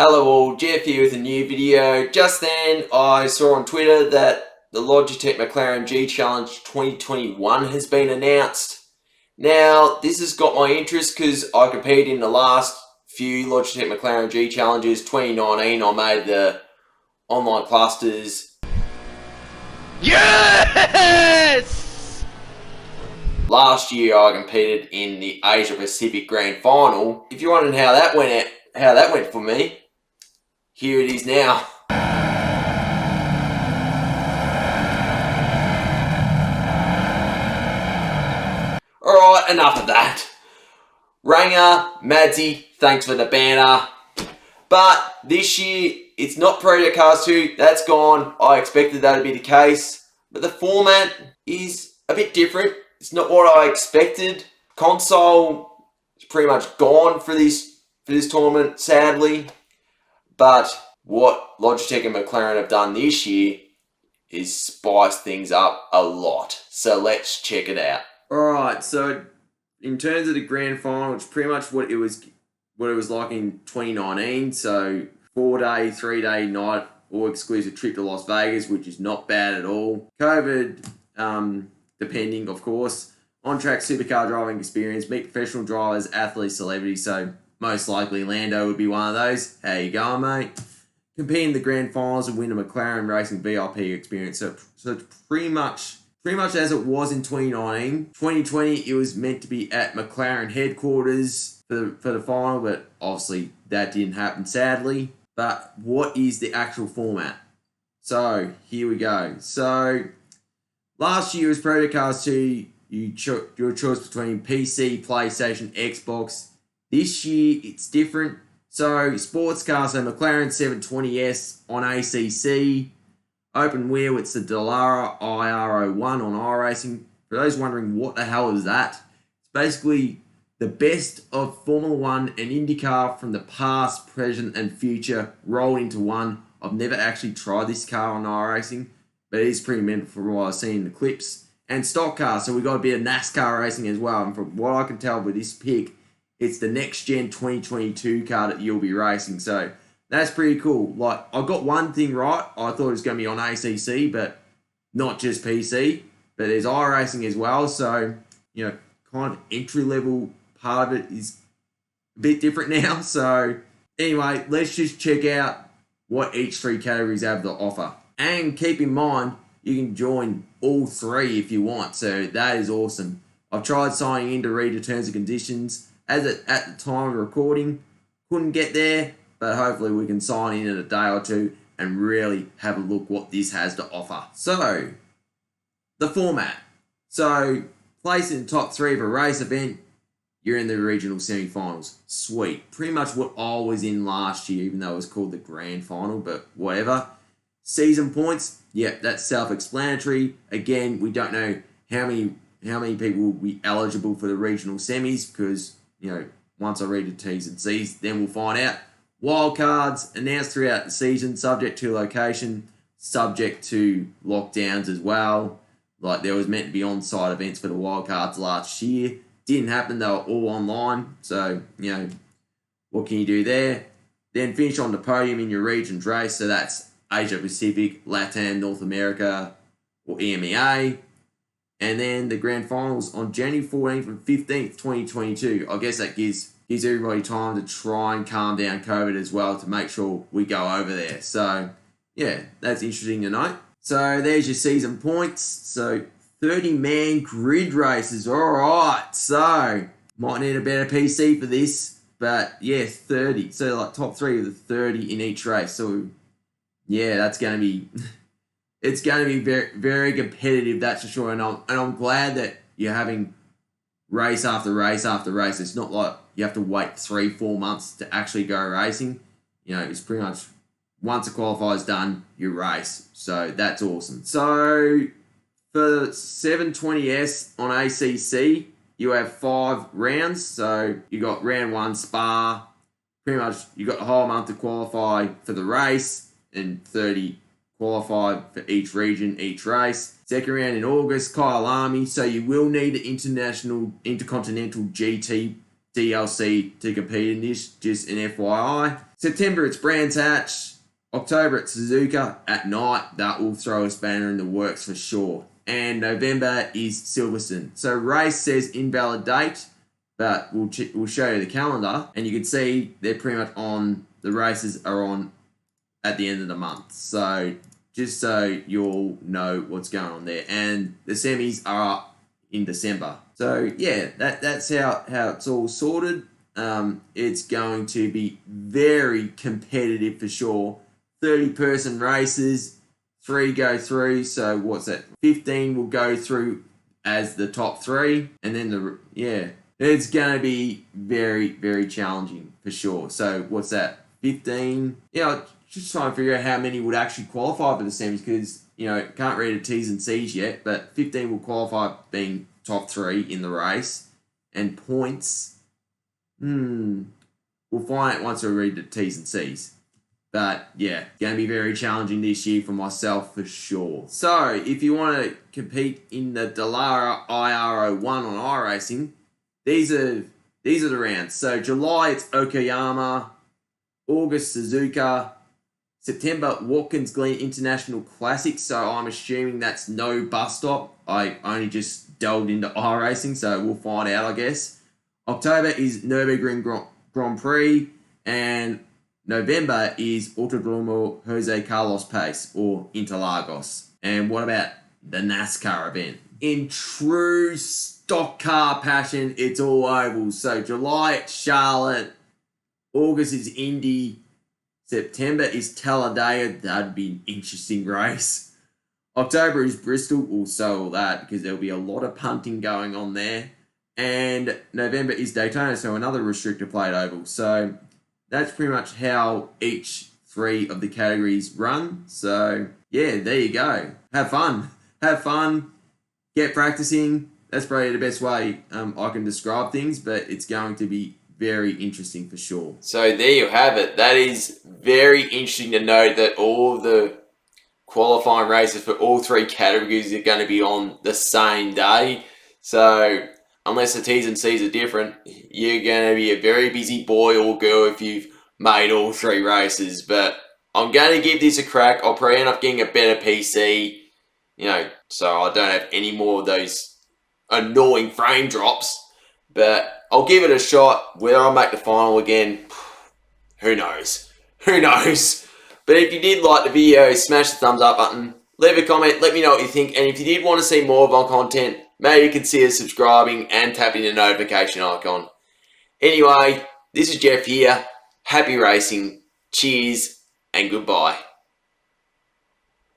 Hello all, Jeff here with a new video. Just then I saw on Twitter that the Logitech McLaren G Challenge 2021 has been announced. Now this has got my interest because I competed in the last few Logitech McLaren G Challenges. 2019 I made the online clusters. Yes! Last year I competed in the Asia Pacific Grand Final. If you're wondering how that went for me, here it is now. Alright, enough of that. Ranger, Madsy, thanks for the banner. But this year, it's not Project Cars 2, that's gone. I expected that to be the case. But the format is a bit different. It's not what I expected. Console is pretty much gone for this tournament, sadly. But what Logitech and McLaren have done this year is spice things up a lot. So let's check it out. Alright, so in terms of the grand final, it's pretty much what it was like in 2019. So 4-day, 3-day night, all exclusive trip to Las Vegas, which is not bad at all. COVID, depending, of course. On-track supercar driving experience, meet professional drivers, athletes, celebrities. So most likely Lando would be one of those. How you going, mate? Compete in the grand finals and win a McLaren Racing VIP experience. So it's pretty much as it was in 2019. 2020, it was meant to be at McLaren headquarters for the final, but obviously that didn't happen, sadly. But what is the actual format? So here we go. So last year was Project Cars 2. Your choice between PC, PlayStation, Xbox. This year, it's different. So, sports car, so McLaren 720S on ACC. Open wheel, it's the Dallara IR01 on iRacing. For those wondering what the hell is that, it's basically the best of Formula 1 and IndyCar from the past, present, and future rolled into one. I've never actually tried this car on iRacing, but it is pretty mental from what I've seen in the clips. And stock car, so we got a bit of NASCAR racing as well. And from what I can tell with this pick, it's the next gen 2022 car that you'll be racing. So that's pretty cool. Like, I got one thing right. I thought it was going to be on ACC, but not just PC. But there's iRacing as well. So, you know, kind of entry level part of it is a bit different now. So anyway, let's just check out what each three categories have to offer. And keep in mind, you can join all three if you want. So that is awesome. I've tried signing in to read the terms and conditions. At the time of recording, couldn't get there, but hopefully we can sign in a day or two and really have a look what this has to offer. So, the format. So, place in the top 3 of a race event, you're in the regional semi-finals. Sweet. Pretty much what I was in last year, even though it was called the grand final, but whatever. Season points, yep, that's self-explanatory. Again, we don't know how many people will be eligible for the regional semis because, you know, once I read the T's and C's, then we'll find out. Wildcards announced throughout the season, subject to location, subject to lockdowns as well. Like, there was meant to be on-site events for the wildcards last year. Didn't happen, they were all online. So, you know, what can you do there? Then finish on the podium in your region's race. So that's Asia Pacific, Latin, North America, or EMEA. And then the grand finals on January 14th and 15th, 2022. I guess that gives everybody time to try and calm down COVID as well to make sure we go over there. So, yeah, that's interesting to note. So, there's your season points. So, 30-man grid races. All right. So, might need a better PC for this. But, yeah, 30. So, like, top 3 of the 30 in each race. So, yeah, that's going to be... It's going to be very, very competitive, that's for sure. And I'm glad that you're having race after race after race. It's not like you have to wait 3-4 months to actually go racing. You know, it's pretty much once a qualifier's done, you race. So that's awesome. So for 720S on ACC, you have 5 rounds. So you got round 1, Spa. Pretty much you got the whole month to qualify for the race and 30 qualified for each region, each race. Second round in August, Kyalami. So you will need an intercontinental GT DLC to compete in this, just an FYI. September, it's Brands Hatch. October, it's Suzuka at night. That will throw a spanner in the works for sure. And November is Silverstone. So race says invalid date, but we'll show you the calendar, and you can see they're pretty much on, the races are on at the end of the month. So just so you all know what's going on there. And the semis are in December. So yeah, that's how it's all sorted. It's going to be very competitive for sure. 30-person races, 3 go through. So what's that? 15 will go through as the top 3, and then it's going to be very, very challenging for sure. So what's that? 15. Just trying to figure out how many would actually qualify for the semis, because can't read the T's and C's yet, but 15 will qualify being top 3 in the race, and points. We'll find out once we read the T's and C's. But yeah, going to be very challenging this year for myself for sure. So if you want to compete in the Dallara IR01 on iRacing, these are the rounds. So July, it's Okayama. August, Suzuka. September, Watkins Glen International Classic. So I'm assuming that's no bus stop. I only just delved into iRacing, so we'll find out, I guess. October is Nürburgring Grand Prix. And November is Autodromo Jose Carlos Pace, or Interlagos. And what about the NASCAR event? In true stock car passion, it's all ovals. So July, it's Charlotte. August is Indy. September is Talladega. That'd be an interesting race. October is Bristol. Also that, because there'll be a lot of punting going on there. And November is Daytona, so another restrictor plate oval. So that's pretty much how each 3 of the categories run. So yeah, there you go. Have fun. Get practicing. That's probably the best way I can describe things, but it's going to be very interesting for sure. So there you have it. That is very interesting to note that all the qualifying races for all 3 categories are going to be on the same day. So unless the T's and C's are different, you're going to be a very busy boy or girl if you've made all 3 races. But I'm going to give this a crack. I'll probably end up getting a better PC, so I don't have any more of those annoying frame drops. But I'll give it a shot. Whether I make the final again, who knows? But if you did like the video, smash the thumbs up button. Leave a comment, let me know what you think. And if you did want to see more of my content, maybe consider subscribing and tapping the notification icon. Anyway, this is Jeff here. Happy racing. Cheers and goodbye.